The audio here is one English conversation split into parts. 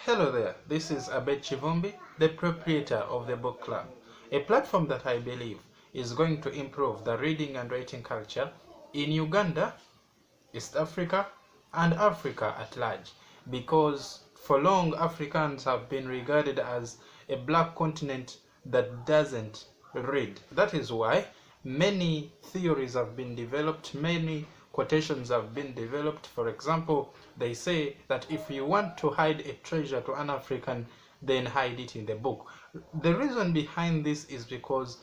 Hello there, this is Abed Chivumbi, the proprietor of the Book Club, a platform that I believe is going to improve the reading and writing culture in Uganda, East Africa, and Africa at large, because for long Africans have been regarded as a black continent that doesn't read. That is why many theories have been developed, many quotations have been developed. For example, they say that if you want to hide a treasure to an African, then hide it in the book. The reason behind this is because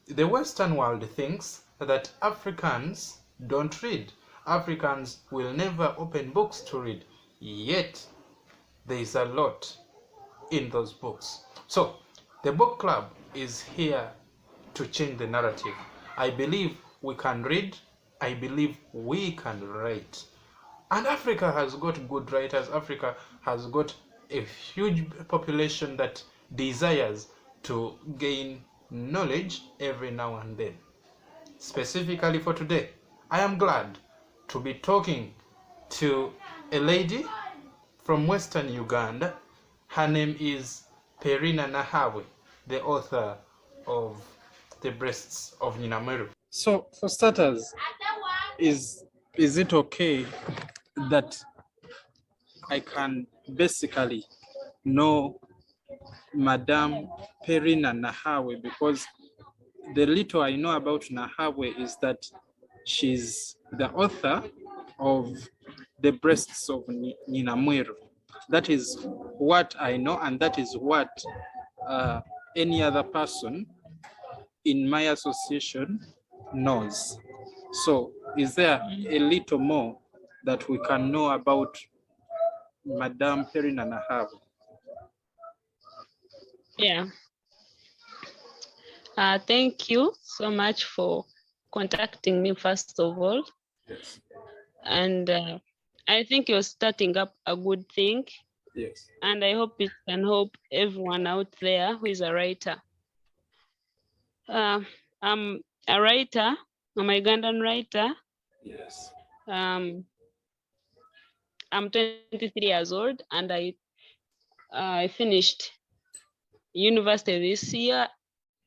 the Western world thinks that Africans don't read. Africans will never open books to read. Yet, there is a lot in those books. So, the book club is here to change the narrative. I believe we can read. I believe we can write. And Africa has got good writers. Africa has got a huge population that desires to gain knowledge every now and then. Specifically for today, I am glad to be talking to a lady from Western Uganda. Her name is Perinah Nahabwe, the author of The Breasts of NyinaMwiru. So, for starters, is it okay that I can basically know Madame Perinah Nahabwe? Because the little I know about Nahabwe is that she's the author of The Breasts of NyinaMwiru. That is what I know, and that is what any other person in my association knows. So, is there a little more that we can know about Madame Perinah Nahabwe? Yeah. Thank you so much for contacting me, first of all. Yes. And I think you're starting up a good thing. Yes. And I hope it can help everyone out there who is a writer. I'm a writer. I'm a Ugandan writer. Yes. I'm 23 years old, and I finished university this year.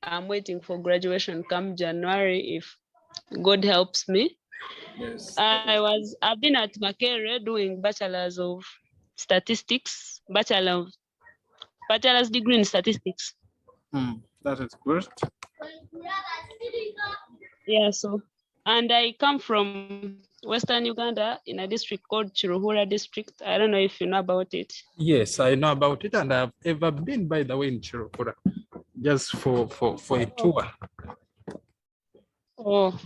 I'm waiting for graduation come January if God helps me. Yes. I've been at Makerere doing bachelor's of statistics, bachelor's degree in statistics. That is good. Yeah, so, and I come from Western Uganda in a district called Chiruhura district. I don't know if you know about it. Yes, I know about it, and I've ever been, by the way, in Chirokura, just for a tour. Oh,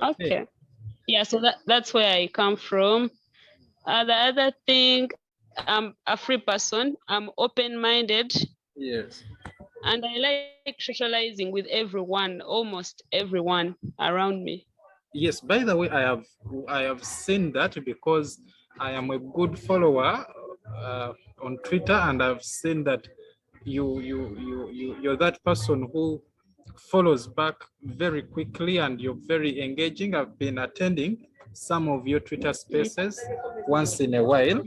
okay. Yeah, so that's where I come from. The other thing, I'm a free person. I'm open-minded. Yes. And I like socializing with everyone, almost everyone around me. Yes, by the way, I have seen that because I am a good follower on Twitter, and I've seen that you're that person who follows back very quickly, and you're very engaging. I've been attending some of your Twitter spaces once in a while.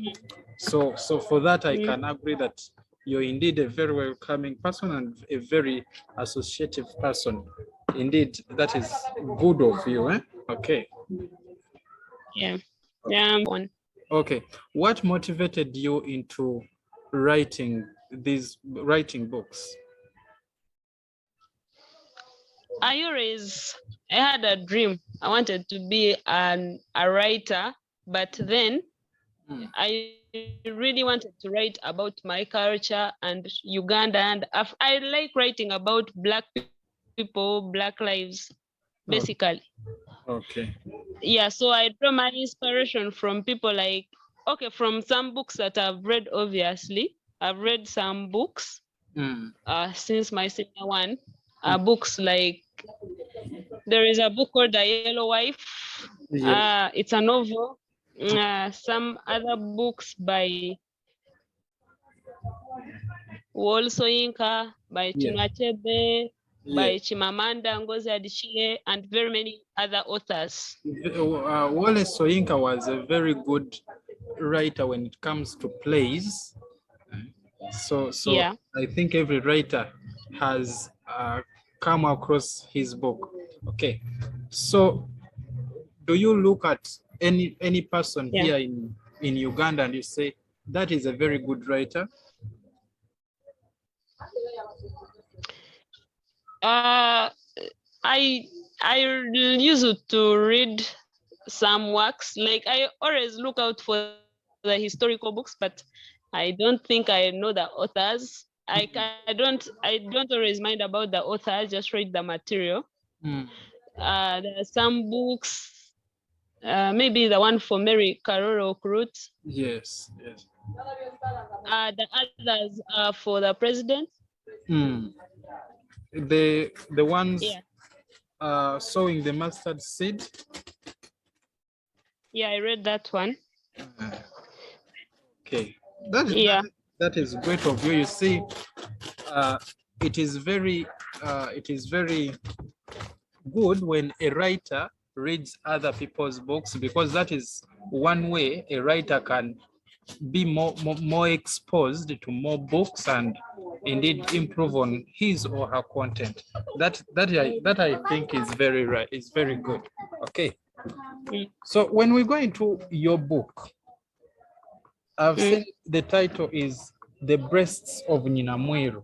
So for that, I can agree that you're indeed a very welcoming person and a very associative person. Indeed, that is good of you, eh? Okay. Yeah. Yeah. Okay. What motivated you into writing books? I had a dream. I wanted to be a writer, but then I really wanted to write about my culture and Uganda, and I like writing about Black people, Black lives, basically. Okay. Yeah, so I draw my inspiration from people like, from some books that I've read, obviously. I've read some books since my senior one. Books like, there is a book called The Yellow Wife. Yes. It's a novel. Some other books by Wole Soyinka, by Chinua by Chimamanda Ngozi Adichie, and very many other authors. Wole Soyinka was a very good writer when it comes to plays. So Yeah. I think every writer has come across his book. Okay. So do you look at any person Yeah. here in Uganda and you say that is a very good writer? Uh, I used to read some works. Like I always look out for the historical books, but I don't think I know the authors. I don't always mind about the author. I just read the material. Mm. There are some books, maybe the one for Mary Karoro Kurut. Yes, yes. The others are for the president. Mm. The ones Yeah, sowing the mustard seed. yeah, I read that one. Okay, that is Yeah, that is great of you. You see, uh, it is very good when a writer reads other people's books, because that is one way a writer can be more exposed to more books and indeed improve on his or her content. That I think is very right. Is very good. Okay. mm, So when we go into your book, I've mm, seen the title is The Breasts of NyinaMwiru.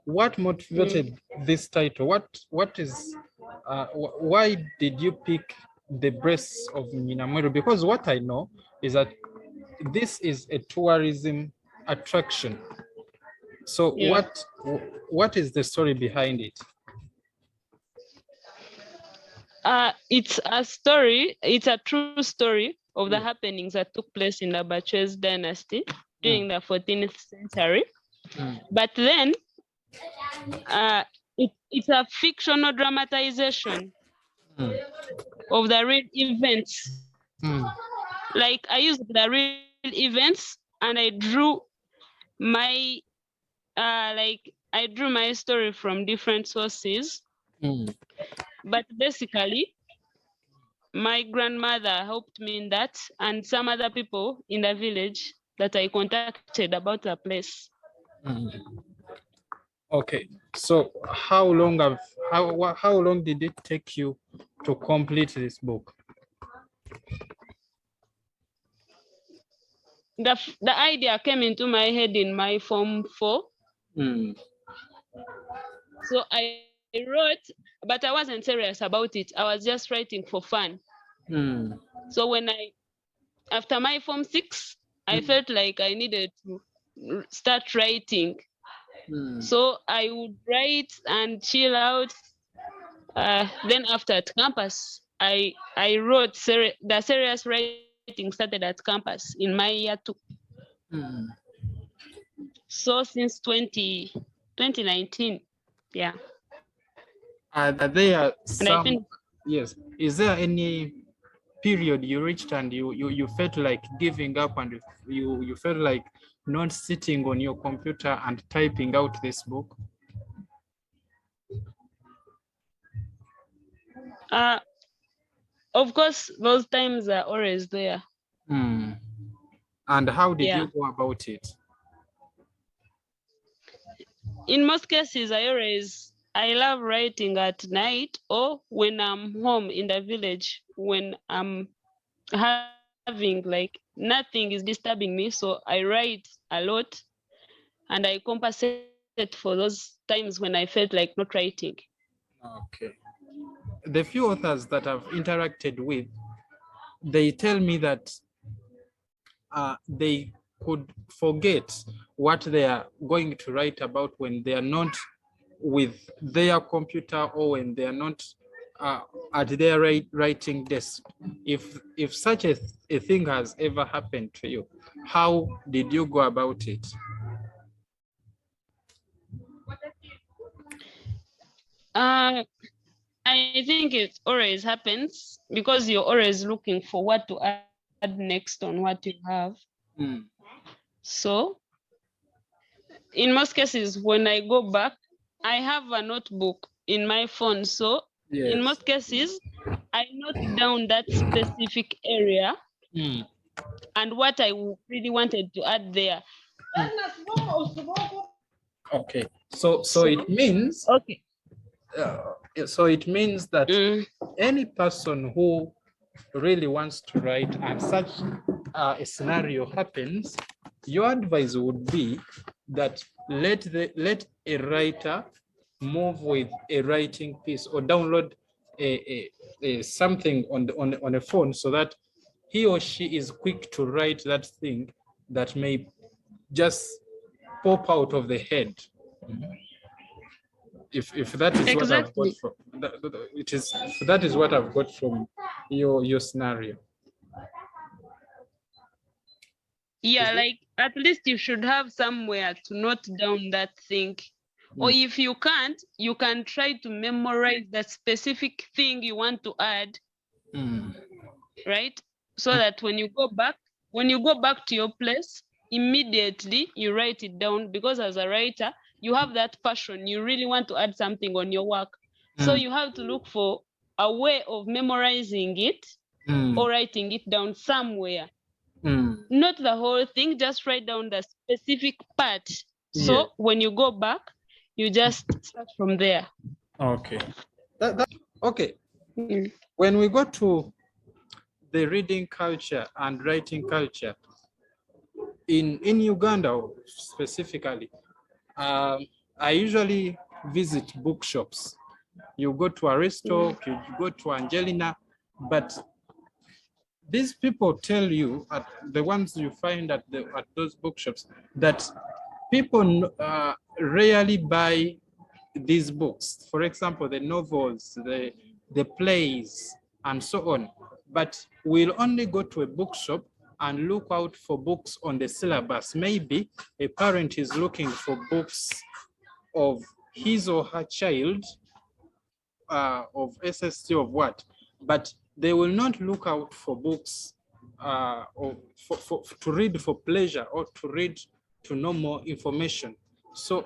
What mm. motivated this title? What is why did you pick The Breasts of NyinaMwiru? Because what I know is that this is a tourism attraction. So Yeah. what is the story behind it? It's a story. It's a true story of the Yeah. happenings that took place in the Bachwez dynasty Mm, during the 14th century. mm, But then, it's a fictional dramatization mm, of the real events. mm, Like I used the real events and I drew my I drew my story from different sources. mm. But basically, my grandmother helped me in that, and some other people in the village that I contacted about the place. Mm. Okay. So how long did it take you to complete this book? The idea came into my head in my form 4. Mm, So I wrote, but I wasn't serious about it. I was just writing for fun. mm, So after my form 6, I mm, felt like I needed to start writing. mm, So I would write and chill out. Then after at campus, I wrote the serious writing started at campus in my year 2. mm. So since 2019, yeah, Are there and I some, finished. yes, is there any period you reached and you felt like giving up and you felt like not sitting on your computer and typing out this book? Uh, of course, those times are always there. Hmm. And how did you Yeah. go about it? In most cases, I love writing at night or when I'm home in the village, when I'm having like nothing is disturbing me. So I write a lot and I compensate for those times when I felt like not writing. Okay. The few authors that I've interacted with, they tell me that they could forget what they are going to write about when they are not with their computer or when they are not uh, at their writing desk. If such a thing has ever happened to you, how did you go about it? Uh, I think it always happens because you're always looking for what to add next on what you have. Mm, So in most cases, when I go back, I have a notebook in my phone. So in yes. most cases, I note down that specific area Mm, and what I really wanted to add there. Okay. So it means okay. So it means that Mm. any person who really wants to write and such a scenario happens, your advice would be that let a writer move with a writing piece or download a something on a phone so that he or she is quick to write that thing that may just pop out of the head. If that is what I've got Exactly. from that is what I've got from your scenario. Yeah, like at least you should have somewhere to note down that thing. Or if you can't, you can try to memorize that specific thing you want to add, right? So that when you go back to your place, immediately you write it down, because as a writer, you have that passion. You really want to add something on your work. So you have to look for a way of memorizing it or writing it down somewhere. Not the whole thing, just write down the specific part. So Yeah. when you go back, you just start from there. Okay. Okay. Mm. When we go to the reading culture and writing culture in Uganda specifically, I usually visit bookshops. You go to Aristo, you go to Angelina, but these people tell you, the ones you find at those bookshops, that people rarely buy these books. For example, the novels, the plays, and so on. But we'll only go to a bookshop and look out for books on the syllabus. Maybe a parent is looking for books of his or her child, of SST of what, but they will not look out for books or to read for pleasure or to read to know more information. So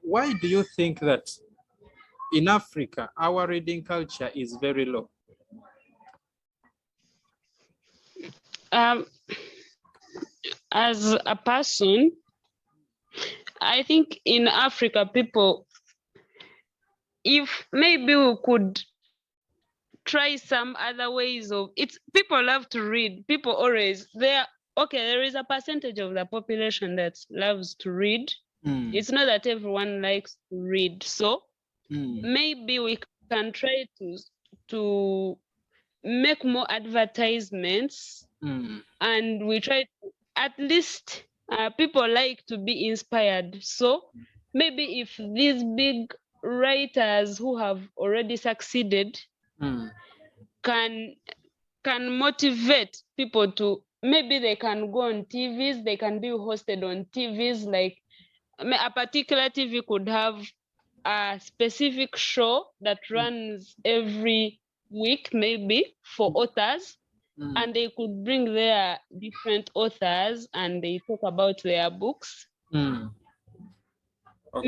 why do you think that in Africa, our reading culture is very low? As a person, I think in Africa, people, if maybe we could try some other ways of it. People love to read. People always there. Okay, there is a percentage of the population that loves to read. It's not that everyone likes to read. So maybe we can try to make more advertisements, and we try to, at least people like to be inspired. So maybe if these big writers who have already succeeded can motivate people to, maybe they can go on TVs, they can be hosted on TVs, like a particular TV could have a specific show that runs every week, maybe for authors, and they could bring their different authors and they talk about their books. Okay.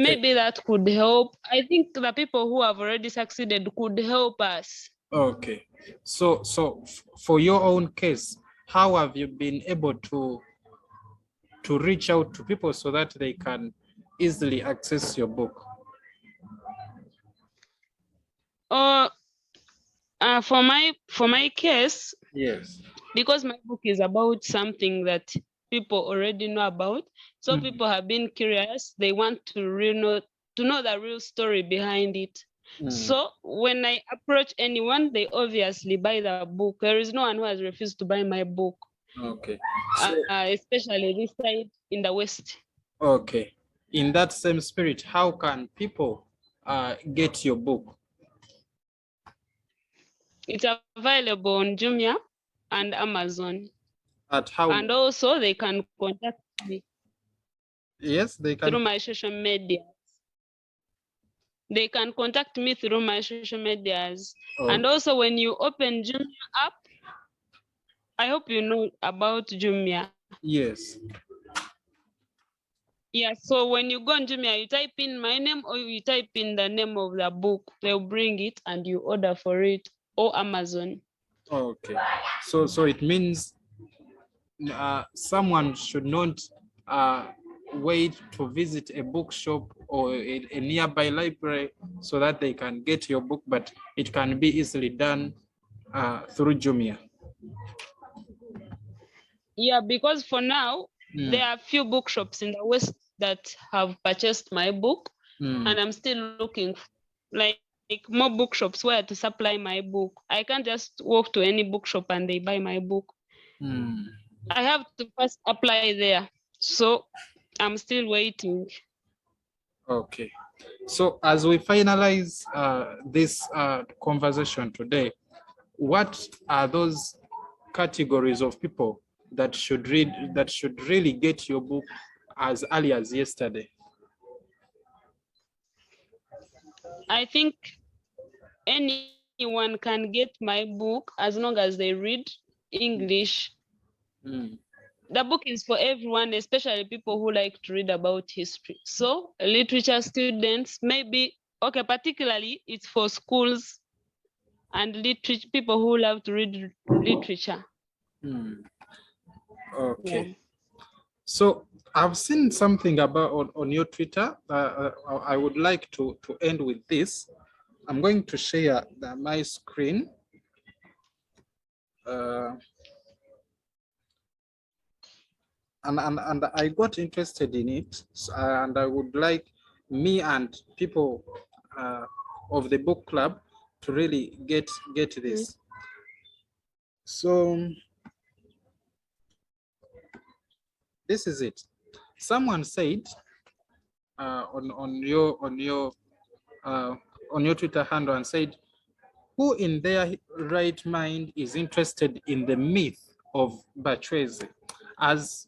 Maybe that could help. I think the people who have already succeeded could help us. Okay. So for your own case, how have you been able to reach out to people so that they can easily access your book? For my case, Yes. because my book is about something that people already know about, so people have been curious. They want to know the real story behind it. So when I approach anyone, they obviously buy the book. There is no one who has refused to buy my book. Okay. Especially this side in the West. Okay. In that same spirit, how can people get your book? It's available on Jumia and Amazon. At how? And also they can contact me. Yes, they can. Through my social media. They can contact me through my social medias. And also when you open Jumia app, I hope you know about Jumia. Yes. Yeah, so when you go on Jumia, you type in my name or you type in the name of the book. They'll bring it and you order for it, or Amazon. Okay. So it means someone should not wait to visit a bookshop or a nearby library so that they can get your book, but it can be easily done through Jumia. Yeah, because for now, there are few bookshops in the West that have purchased my book, and I'm still looking like more bookshops where to supply my book. I can't just walk to any bookshop and they buy my book. I have to first apply there. So I'm still waiting. Okay. So as we finalize this conversation today, what are those categories of people that should read, that should really get your book as early as yesterday? I think anyone can get my book as long as they read English. The book is for everyone, especially people who like to read about history. So literature students, maybe, okay, particularly it's for schools and people who love to read literature. Okay. Yeah. So I've seen something about on your Twitter. I would like to end with this. I'm going to share my screen. And I got interested in it, and I would like me and people of the book club to really get this. So this is it. Someone said on your Twitter handle and said, who in their right mind is interested in the myth of Bachwezi? As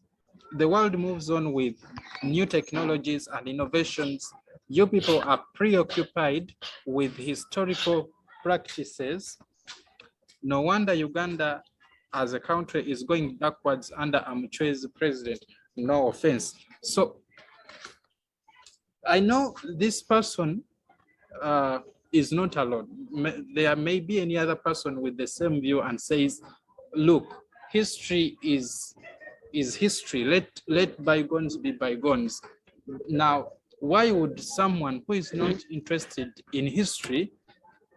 the world moves on with new technologies and innovations, you people are preoccupied with historical practices. No wonder Uganda as a country is going backwards under Mchwezi president. No offense. So I know this person is not alone. There may be any other person with the same view and says, look, history is history. Let bygones be bygones. Now, why would someone who is not interested in history,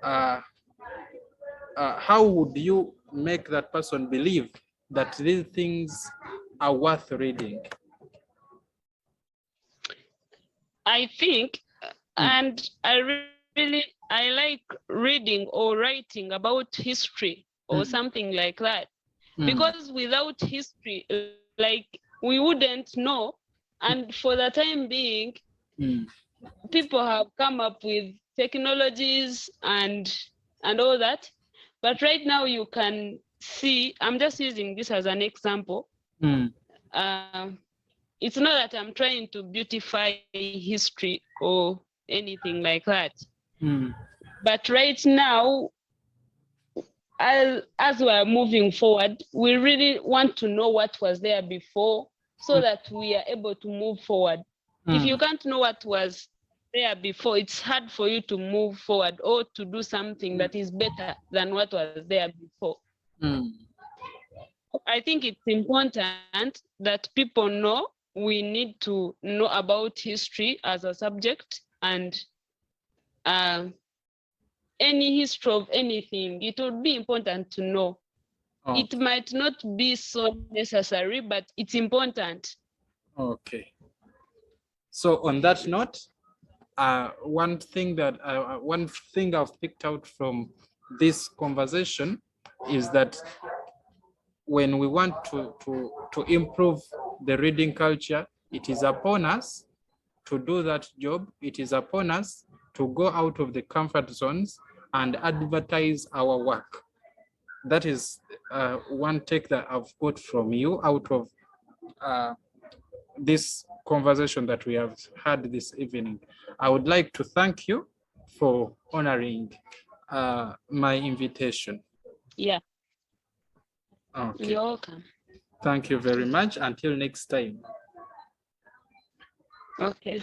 how would you make that person believe that these things are worth reading? I think, and I like reading or writing about history or something like that, because without history, like, we wouldn't know. And for the time being, people have come up with technologies and all that, but right now you can see, I'm just using this as an example. It's not that I'm trying to beautify history or anything like that. But right now, as we're moving forward, we really want to know what was there before so that we are able to move forward. If you can't know what was there before, it's hard for you to move forward or to do something that is better than what was there before. I think it's important that people know we need to know about history as a subject, and any history of anything, it would be important to know. It might not be so necessary, but it's important. Okay. So on that note, one thing I've picked out from this conversation is that when we want to improve the reading culture, it is upon us to do that job. It is upon us to go out of the comfort zones and advertise our work. That is one take that I've got from you out of this conversation that we have had this evening. I would like to thank you for honoring my invitation. Yeah. Okay. You're welcome. Thank you very much. Until next time. Okay.